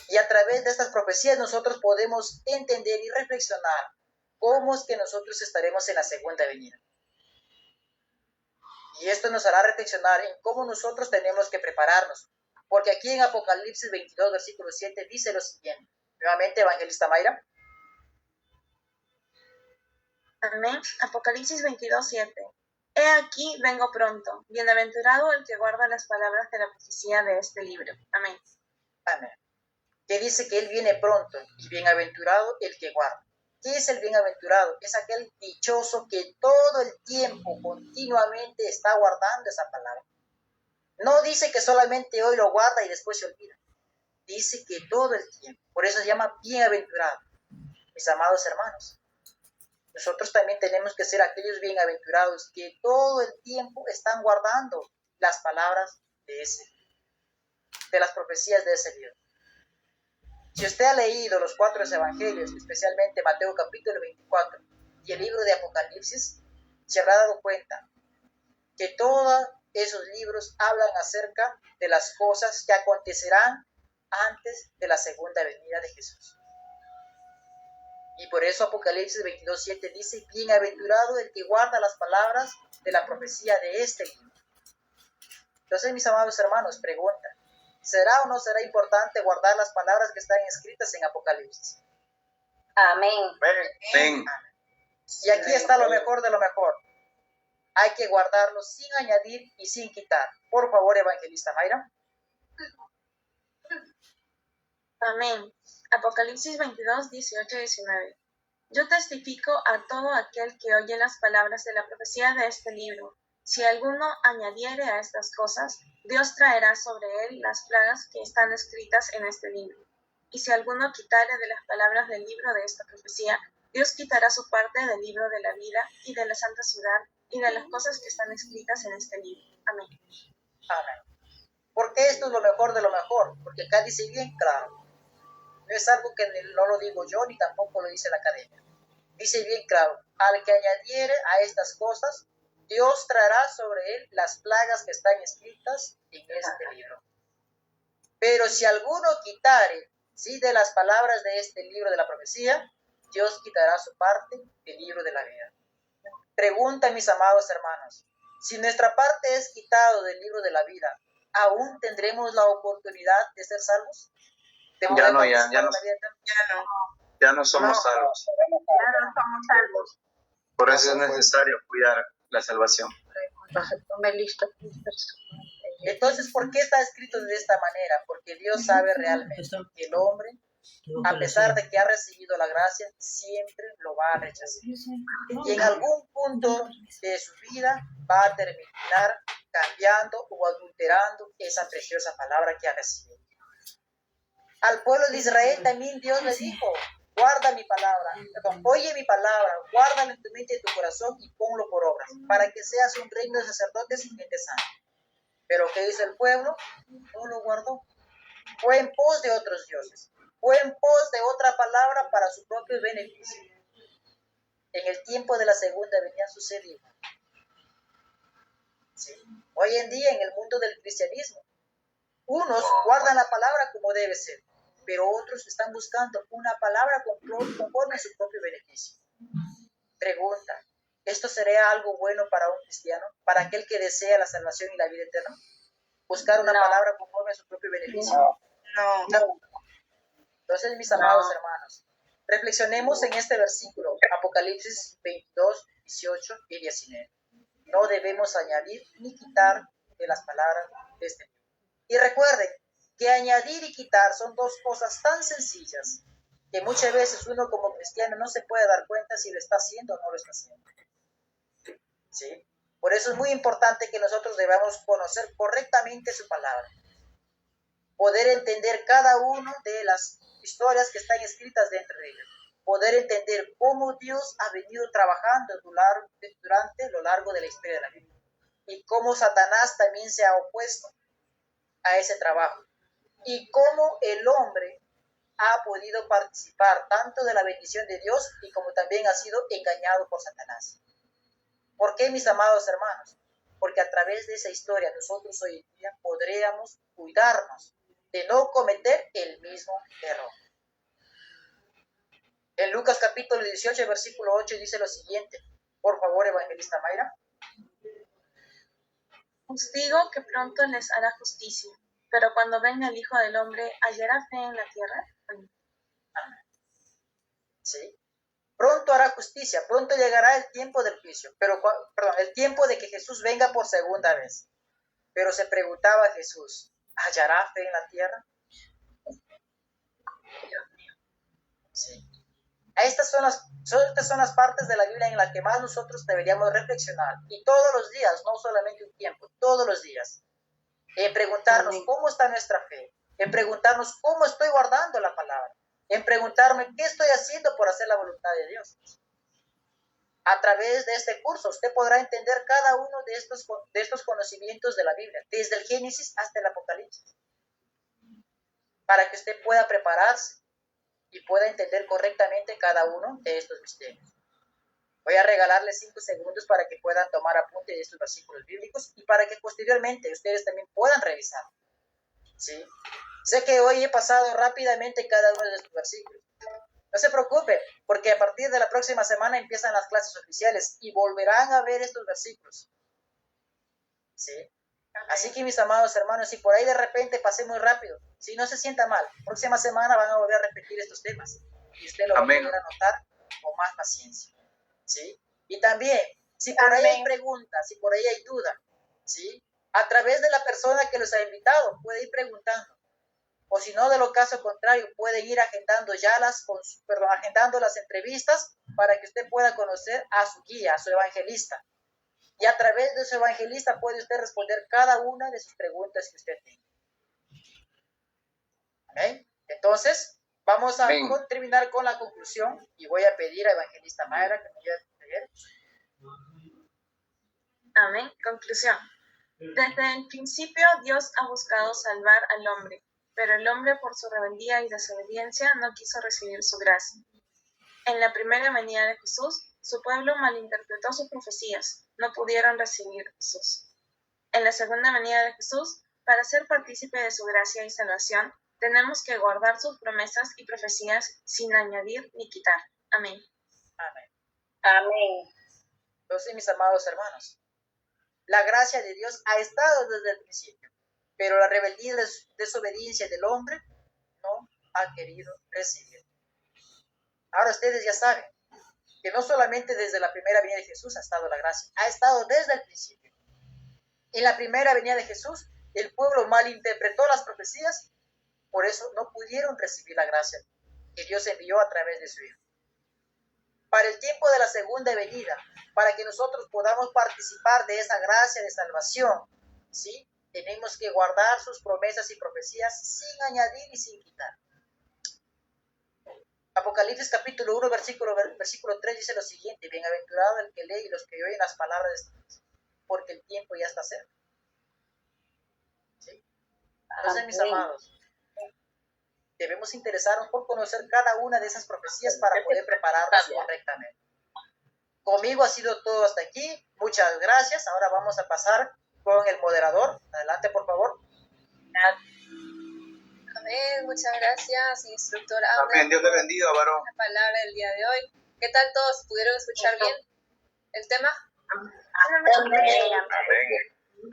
Y a través de estas profecías nosotros podemos entender y reflexionar cómo es que nosotros estaremos en la segunda venida. Y esto nos hará reflexionar en cómo nosotros tenemos que prepararnos. Porque aquí en Apocalipsis 22, versículo 7, dice lo siguiente. Nuevamente, evangelista Mayra. Amén. Apocalipsis 22, 7. He aquí, vengo pronto. Bienaventurado el que guarda las palabras de la profecía de este libro. Amén. Amén. Que dice que Él viene pronto y bienaventurado el que guarda. ¿Qué es el bienaventurado? Es aquel dichoso que todo el tiempo, continuamente está guardando esa palabra. No dice que solamente hoy lo guarda y después se olvida. Dice que todo el tiempo. Por eso se llama bienaventurado. Mis amados hermanos, nosotros también tenemos que ser aquellos bienaventurados que todo el tiempo están guardando las palabras de las profecías de ese libro. Si usted ha leído los 4 evangelios, especialmente Mateo capítulo 24 y el libro de Apocalipsis, se habrá dado cuenta que todos esos libros hablan acerca de las cosas que acontecerán antes de la segunda venida de Jesús. Y por eso Apocalipsis 22:7 dice, bienaventurado el que guarda las palabras de la profecía de este libro. Entonces, mis amados hermanos, pregunta, ¿será o no será importante guardar las palabras que están escritas en Apocalipsis? Amén. Amén. Y aquí está lo mejor de lo mejor. Hay que guardarlo sin añadir y sin quitar. Por favor, evangelista Mayra. Amén. Apocalipsis 22, 18 y 19. Yo testifico a todo aquel que oye las palabras de la profecía de este libro. Si alguno añadiere a estas cosas, Dios traerá sobre él las plagas que están escritas en este libro. Y si alguno quitare de las palabras del libro de esta profecía, Dios quitará su parte del libro de la vida y de la santa ciudad y de las cosas que están escritas en este libro. Amén. Amén. Porque esto es lo mejor de lo mejor, porque acá dice bien claro. No es algo que no lo digo yo, ni tampoco lo dice la academia. Dice bien claro, al que añadiere a estas cosas, Dios traerá sobre él las plagas que están escritas en este libro. Pero si alguno quitare, ¿sí?, de las palabras de este libro de la profecía, Dios quitará su parte del libro de la vida. Pregunta, mis amados hermanos, si nuestra parte es quitado del libro de la vida, ¿aún tendremos la oportunidad de ser salvos? Ya no somos salvos. Por eso es necesario cuidar la salvación. Entonces, ¿por qué está escrito de esta manera? Porque Dios sabe realmente que el hombre, a pesar de que ha recibido la gracia, siempre lo va a rechazar. Y en algún punto de su vida va a terminar cambiando o adulterando esa preciosa palabra que ha recibido. Al pueblo de Israel también Dios le dijo, guarda mi palabra, oye mi palabra, guárdala en tu mente y en tu corazón y ponlo por obras, para que seas un reino de sacerdotes y gente santa. Pero ¿qué hizo el pueblo? No lo guardó. Fue en pos de otros dioses, fue en pos de otra palabra para su propio beneficio. En el tiempo de la segunda venida sucedió. ¿Sí? Hoy en día en el mundo del cristianismo, unos guardan la palabra como debe ser, pero otros están buscando una palabra conforme a su propio beneficio. Pregunta, ¿esto sería algo bueno para un cristiano, para aquel que desea la salvación y la vida eterna? ¿Buscar una palabra conforme a su propio beneficio? No. Entonces, mis amados hermanos, reflexionemos en este versículo, Apocalipsis 22, 18 y 19. No debemos añadir ni quitar de las palabras de este libro. Y recuerden que añadir y quitar son dos cosas tan sencillas que muchas veces uno como cristiano no se puede dar cuenta si lo está haciendo o no lo está haciendo. ¿Sí? Por eso es muy importante que nosotros debamos conocer correctamente su palabra, poder entender cada una de las historias que están escritas dentro de ella, poder entender cómo Dios ha venido trabajando durante lo largo de la historia de la Biblia y cómo Satanás también se ha opuesto a ese trabajo y cómo el hombre ha podido participar tanto de la bendición de Dios y como también ha sido engañado por Satanás. ¿Por qué, mis amados hermanos? Porque a través de esa historia nosotros hoy en día podríamos cuidarnos de no cometer el mismo error. En Lucas capítulo 18, versículo 8 dice lo siguiente. Por favor, evangelista Mayra. Os digo que pronto les hará justicia, pero cuando venga el Hijo del Hombre, ¿hallará fe en la tierra? Amén. ¿Sí? Pronto hará justicia, pronto llegará el tiempo del juicio, el tiempo de que Jesús venga por segunda vez. Pero se preguntaba Jesús, ¿hallará fe en la tierra? Sí. Estas son las partes de la Biblia en las que más nosotros deberíamos reflexionar. Y todos los días, no solamente un tiempo, todos los días. En preguntarnos cómo está nuestra fe. En preguntarnos cómo estoy guardando la palabra. En preguntarme qué estoy haciendo por hacer la voluntad de Dios. A través de este curso usted podrá entender cada uno de estos conocimientos de la Biblia, desde el Génesis hasta el Apocalipsis, para que usted pueda prepararse y pueda entender correctamente cada uno de estos misterios. Voy a regalarles 5 segundos para que puedan tomar apunte de estos versículos bíblicos y para que posteriormente ustedes también puedan revisar. ¿Sí? Sé que hoy he pasado rápidamente cada uno de estos versículos. No se preocupe, porque a partir de la próxima semana empiezan las clases oficiales y volverán a ver estos versículos. ¿Sí? Así que, mis amados hermanos, si por ahí de repente pasé muy rápido, si no se sienta mal, próxima semana van a volver a repetir estos temas y usted lo va a poder anotar con más paciencia. ¿Sí? Y también, si por ahí hay preguntas, si por ahí hay duda, ¿sí? A través de la persona que los ha invitado, puede ir preguntando. O si no, de lo caso contrario, pueden ir agendando ya agendando las entrevistas para que usted pueda conocer a su guía, a su evangelista. Y a través de su evangelista puede usted responder cada una de sus preguntas que usted tenga. ¿Amén? Entonces, vamos a terminar con la conclusión y voy a pedir a Evangelista Mayra que me ayude a leer. Amén. Conclusión. Desde el principio Dios ha buscado salvar al hombre, pero el hombre por su rebeldía y desobediencia no quiso recibir su gracia. En la primera venida de Jesús, su pueblo malinterpretó sus profecías, no pudieron recibir a Jesús. En la segunda venida de Jesús, para ser partícipe de su gracia y salvación, tenemos que guardar sus promesas y profecías sin añadir ni quitar. Amén. Amén. Amén. Entonces, mis amados hermanos, la gracia de Dios ha estado desde el principio, pero la rebeldía y desobediencia del hombre no ha querido recibir. Ahora ustedes ya saben que no solamente desde la primera venida de Jesús ha estado la gracia, ha estado desde el principio. En la primera venida de Jesús, el pueblo malinterpretó las profecías, por eso no pudieron recibir la gracia que Dios envió a través de su Hijo. Para el tiempo de la segunda venida, para que nosotros podamos participar de esa gracia de salvación, ¿sí? Tenemos que guardar sus promesas y profecías sin añadir y sin quitar. Apocalipsis capítulo 1, versículo 3 dice lo siguiente: bienaventurado el que lee y los que oyen las palabras de esta palabra, porque el tiempo ya está cerca. ¿Sí? Entonces, mis amados, debemos interesarnos por conocer cada una de esas profecías para poder prepararnos correctamente. Conmigo ha sido todo hasta aquí. Muchas gracias. Ahora vamos a pasar con el moderador. Adelante, por favor. Amén. Muchas gracias, instructor. Amén. Dios le bendiga, varón. La palabra del día de hoy. ¿Qué tal todos? ¿Pudieron escuchar bien el tema? Amén.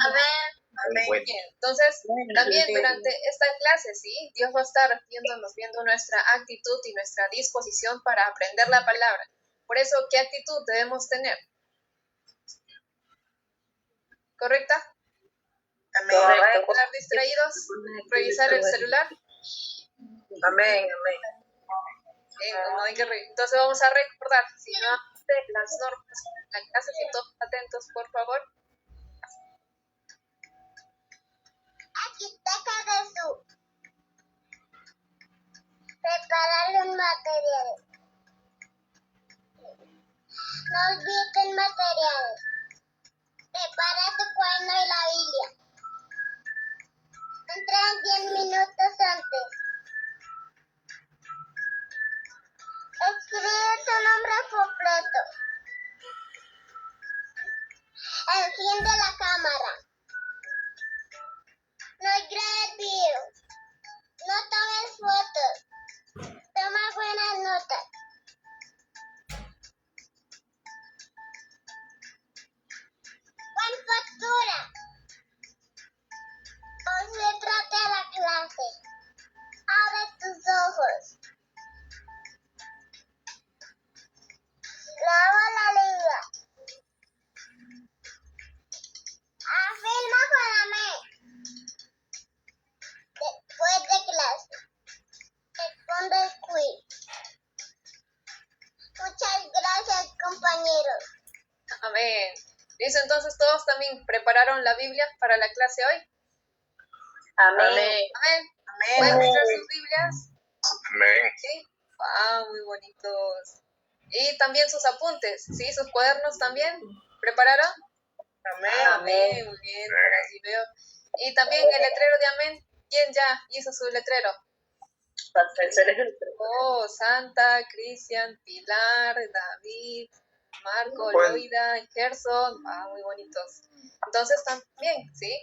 Amén. Bien. Entonces, también durante esta clase, ¿sí? Dios va a estar viendo nuestra actitud y nuestra disposición para aprender la palabra. Por eso, ¿qué actitud debemos tener? ¿Correcta? Amén. ¿Estar distraídos? ¿Revisar el celular? Amén. No hay que entonces vamos a recordar, si no las normas de la clase, si todos atentos, por favor. Aquí está Jesús. Preparar los materiales. No olviden materiales. Prepara tu cuaderno y la Biblia. Entran 10 minutos antes. Escribe tu nombre completo. Enciende la cámara. No grabes video. No tomes fotos. Toma buenas notas. Pon factura. Concéntrate a la clase. Abre tus ojos. Lava la lengua. Afirma con amén. Después de clase, responde el quiz. Muchas gracias, compañeros. Amén. Listo, entonces todos también prepararon la Biblia para la clase hoy. Amén. ¿Pueden mostrar sus Biblias? Amén. Sí. Muy bonitos. Y también sus apuntes, ¿sí? Sus cuadernos también. ¿Prepararon? Amén. Muy bien, por así veo. Y también el letrero de amén. ¿Quién ya hizo su letrero? Santa, Cristian, Pilar, David, Marco, Loida, Gerson. Muy bonitos. Entonces también, ¿sí?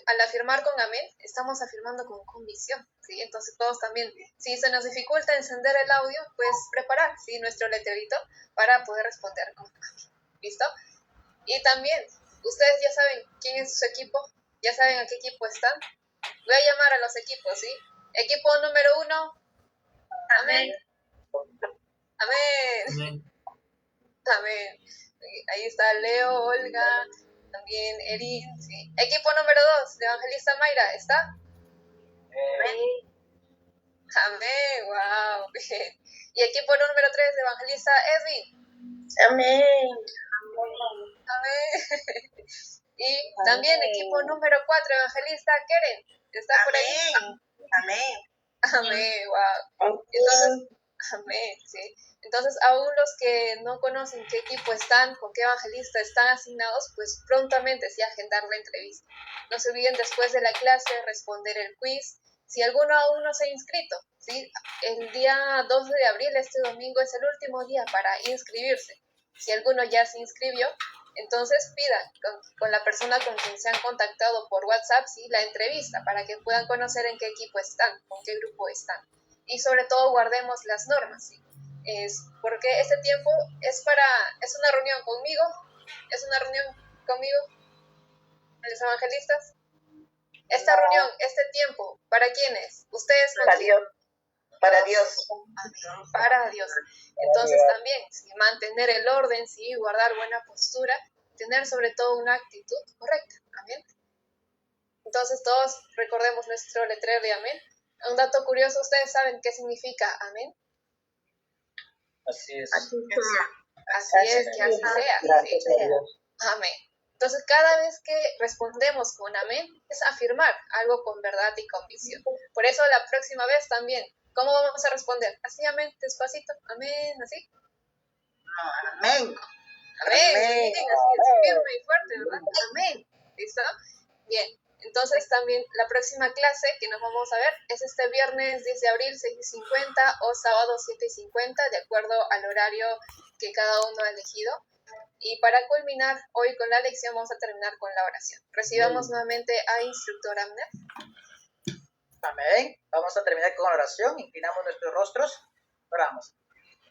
Al afirmar con amén, estamos afirmando con convicción, ¿sí? Entonces todos también, si se nos dificulta encender el audio, pues preparar, ¿sí? Nuestro letrerito para poder responder con amén. ¿Listo? Y también, ustedes ya saben quién es su equipo, ya saben a qué equipo están. Voy a llamar a los equipos, ¿sí? Equipo número 1. Amén. Amén. Ahí está Leo, Olga, también Erin, ¿sí? Equipo número 2, de Evangelista Mayra, ¿está? Amén, wow, bien. Y equipo número 3, evangelista Edwin. Amén. Amén. Y también equipo número 4, evangelista Keren. ¿Está por ahí? Amén. Amén, wow. Entonces, amén, sí. Entonces, aún los que no conocen qué equipo están, con qué evangelista están asignados, pues prontamente sí agendar la entrevista. No se olviden después de la clase responder el quiz. Si alguno aún no se ha inscrito, ¿sí? El día 2 de abril, este domingo, es el último día para inscribirse. Si alguno ya se inscribió, entonces pidan con la persona con quien se han contactado por WhatsApp, ¿sí? La entrevista para que puedan conocer en qué equipo están, con qué grupo están. Y sobre todo guardemos las normas, ¿sí? Porque este tiempo es una reunión conmigo, los evangelistas. Esta reunión, este tiempo, ¿para quién es? ¿Ustedes con quién? Para Dios. Para Dios. Entonces también, ¿sí? Mantener el orden, ¿sí? Guardar buena postura, tener sobre todo una actitud correcta. Amén. Entonces todos recordemos nuestro letrero de amén. Un dato curioso, ¿ustedes saben qué significa amén? Así es. Así es, que así sea. ¿Sí? Amén. Entonces, cada vez que respondemos con amén, es afirmar algo con verdad y convicción. Por eso, la próxima vez también, ¿cómo vamos a responder? Así, amén, despacito, amén, así. Amén. Amén, Amén. sí, así es, firme y fuerte, ¿verdad? Amén. ¿Listo? Bien. Entonces, también la próxima clase que nos vamos a ver es este viernes 10 de abril, 6:50 o sábado 7:50, de acuerdo al horario que cada uno ha elegido. Y para culminar hoy con la lección, vamos a terminar con la oración. Recibamos nuevamente a instructor Amner. Amén. Vamos a terminar con la oración. Inclinamos nuestros rostros. Oramos.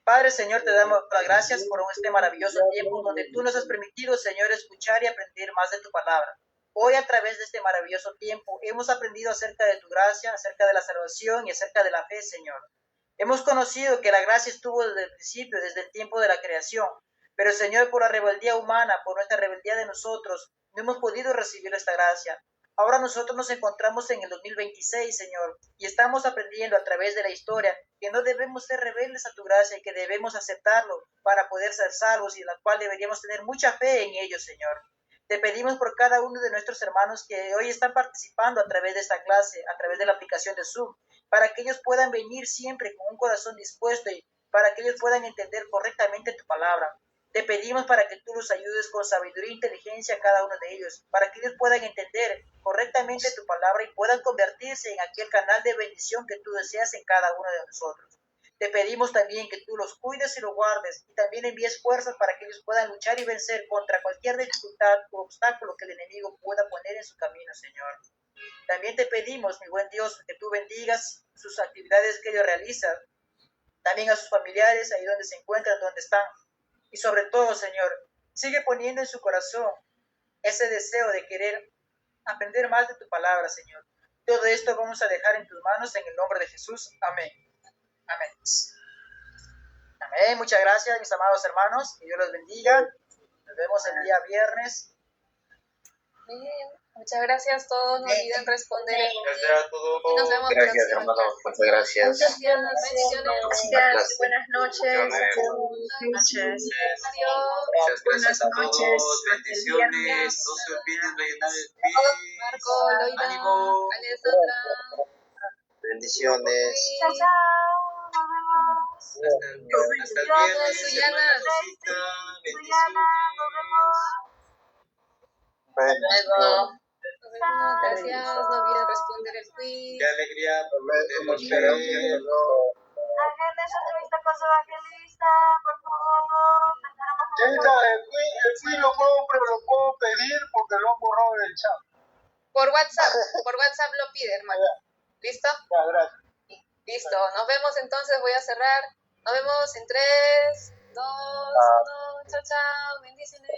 Padre, Señor, te damos las gracias por este maravilloso tiempo donde tú nos has permitido, Señor, escuchar y aprender más de tu palabra. Hoy, a través de este maravilloso tiempo, hemos aprendido acerca de tu gracia, acerca de la salvación y acerca de la fe, Señor. Hemos conocido que la gracia estuvo desde el principio, desde el tiempo de la creación. Pero, Señor, por la rebeldía humana, por nuestra rebeldía de nosotros, no hemos podido recibir esta gracia. Ahora nosotros nos encontramos en el 2026, Señor, y estamos aprendiendo a través de la historia que no debemos ser rebeldes a tu gracia y que debemos aceptarlo para poder ser salvos y en la cual deberíamos tener mucha fe en ello, Señor. Te pedimos por cada uno de nuestros hermanos que hoy están participando a través de esta clase, a través de la aplicación de Zoom, para que ellos puedan venir siempre con un corazón dispuesto y para que ellos puedan entender correctamente tu palabra. Te pedimos para que tú los ayudes con sabiduría e inteligencia a cada uno de ellos, para que ellos puedan entender correctamente tu palabra y puedan convertirse en aquel canal de bendición que tú deseas en cada uno de nosotros. Te pedimos también que tú los cuides y los guardes y también envíes fuerzas para que ellos puedan luchar y vencer contra cualquier dificultad o obstáculo que el enemigo pueda poner en su camino, Señor. También te pedimos, mi buen Dios, que tú bendigas sus actividades que ellos realizan, también a sus familiares, ahí donde se encuentran, donde están. Y sobre todo, Señor, sigue poniendo en su corazón ese deseo de querer aprender más de tu palabra, Señor. Todo esto vamos a dejar en tus manos en el nombre de Jesús. Amén. Amén. Amén. Muchas gracias, mis amados hermanos. Que Dios los bendiga. Nos vemos el día viernes. Bien. Muchas gracias a todos. No olviden responder. Gracias a todos. Y nos vemos Gracias, próxima hermano. clase. Muchas gracias. Bendiciones. Gracias. Buenas noches. Adiós. Muchas gracias a todos. Bendiciones. No se olviden de llenar el quiz. Marco, Loida, Ánimo. Alessandra. Bendiciones. Hasta el viernes, Suyana. hermana Rosita. Bendiciones. Nos vemos. Gracias. No olviden responder el quiz. Qué alegría poderlos ver. Agenda esa entrevista con su evangelista, por favor. El quiz lo puedo pedir porque lo han borrado del chat. Por WhatsApp lo pide, hermano. ¿Listo? Ya, gracias. Listo. Nos vemos entonces. Voy a cerrar. Nos vemos en 3, 2, 1. Chao, chao. Bendiciones.